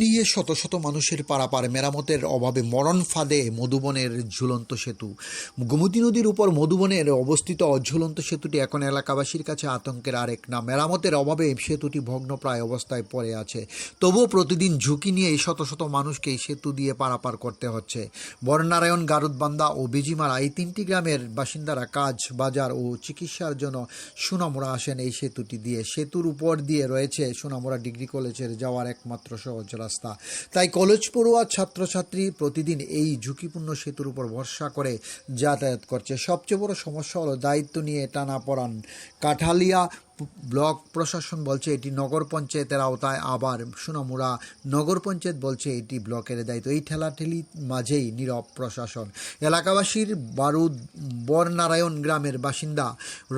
নিয়ে শত শত মানুষের পারাপার মেরামতের অভাবে মরণ ফাঁদে মধুবনের ঝুলন্ত সেতু। গোমতী নদীর উপর মধুবনের অবস্থিত ঝুলন্ত সেতুটি এখন এলাকাবাসীর কাছে আতঙ্কের আরেক নাম। মেরামতের অভাবে সেতুটি ভগ্নপ্রায় অবস্থায় পড়ে আছে। তবুও প্রতিদিন ঝুঁকি নিয়ে শত শত মানুষকে এই সেতু দিয়ে পারাপার করতে হচ্ছে। বরনারায়ণ, গারুদবান্ধা ও বিজিমারা এই তিনটি গ্রামের বাসিন্দারা কাজ, বাজার ও চিকিৎসার জন্য সোনামুড়া আসেন এই সেতুটি দিয়ে। সেতুর উপর দিয়ে রয়েছে সোনামুড়া ডিগ্রি কলেজের যাওয়ার একমাত্র সহজ রাস্তা। তাই কলেজ পড়ুয়া ছাত্রছাত্রী প্রতিদিন এই ঝুঁকিপূর্ণ সেতুর উপর ভরসা করে যাতায়াত করছে। সবচেয়ে বড় সমস্যা হলো দায়িত্ব নিয়ে টানাপোড়ান। কাঠালিয়া ব্লক প্রশাসন বলছে এটি নগর পঞ্চায়েতের আওতায়, আবার সোনামুড়া নগর পঞ্চায়েত বলছে এটি ব্লকের দায়িত্ব। এই ঠেলাঠেলির মাঝেই নীরব প্রশাসন। এলাকাবাসীর বরনারায়ণ গ্রামের বাসিন্দা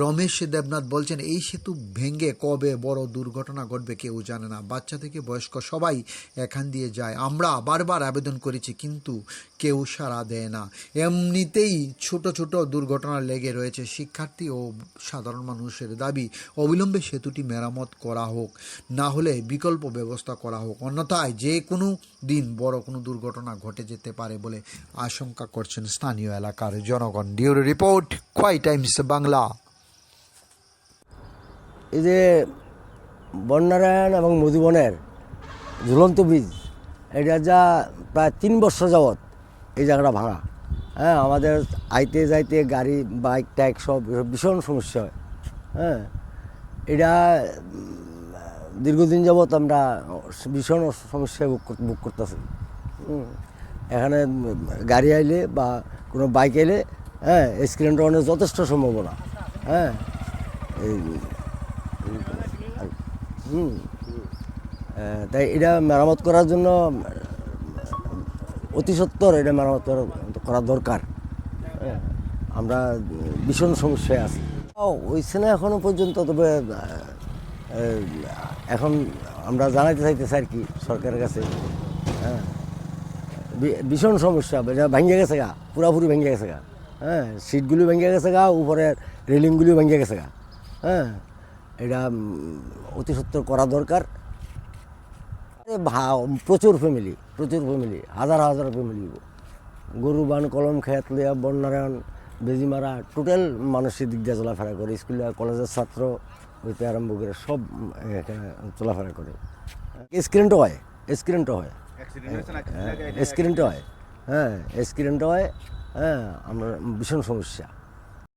রমেশ দেবনাথ বলছেন, এই সেতু ভেঙে কবে বড় দুর্ঘটনা ঘটবে কেউ জানে না। বাচ্চা থেকে বয়স্ক সবাই এখান দিয়ে যায়। আমরা বারবার আবেদন করেছি কিন্তু কেউ সাড়া দেয় না। এমনিতেই ছোট ছোট দুর্ঘটনা লেগে রয়েছে। শিক্ষার্থী ও সাধারণ মানুষের দাবি অবিলম্বে সেতুটি মেরামত করা হোক, না হলে বিকল্প ব্যবস্থা করা হোক। অন্যথায় যে কোনো দিন বড় কোনো দুর্ঘটনা ঘটে যেতে পারে বলে আশঙ্কা করছেন স্থানীয় এলাকার জনগণ। ডিউরো রিপোর্ট, খোয়াই টাইমস বাংলা। এই যে বননারায়ণ এবং মধুবনের ঝুলন্ত ব্রিজ, এটা যা প্রায় 3 বছর যাবৎ এই জায়গাটা ভাঙা। হ্যাঁ, আমাদের আইতে যাইতে গাড়ি, বাইক টাইক সব ভীষণ সমস্যা হয়। হ্যাঁ, এটা দীর্ঘদিন যাবৎ আমরা ভীষণ সমস্যায় ভোগ করতেছি। এখানে গাড়ি আইলে বা কোনো বাইক এলে অ্যাক্সিডেন্ট হওয়ার যথেষ্ট সম্ভাবনা। হ্যাঁ, তাই এটা মেরামত করার জন্য অতি সত্বর এটা মেরামত করা দরকার। আমরা ভীষণ সমস্যায় আছি। হইছে না এখনো পর্যন্ত, তবে এখন আমরা জানাইতে চাইতেছি আর কি সরকারের কাছে। হ্যাঁ, ভীষণ সমস্যা, এটা ভেঙে গেছে গা, পুরাপুরি ভেঙে গেছে গা। হ্যাঁ, সিটগুলি ভেঙে গেছে গা, উপরের রেলিংগুলিও ভেঙে গেছে গা। হ্যাঁ, এটা অতি সত্বর করা দরকার। প্রচুর ফ্যামিলি, হাজার হাজার ফ্যামিলি, গরু বান, কলম খেত লিয়া বননারায়ণ, বেজিমারা টোটাল মানুষের দিক দিয়ে চলাফেরা করে। স্কুলে কলেজের ছাত্র হইতে আরম্ভ করে সব এখানে চলাফেরা করে। অ্যাক্সিডেন্টও হয়। হ্যাঁ, অ্যাক্সিডেন্ট হয়। হ্যাঁ, আমরা ভীষণ সমস্যা।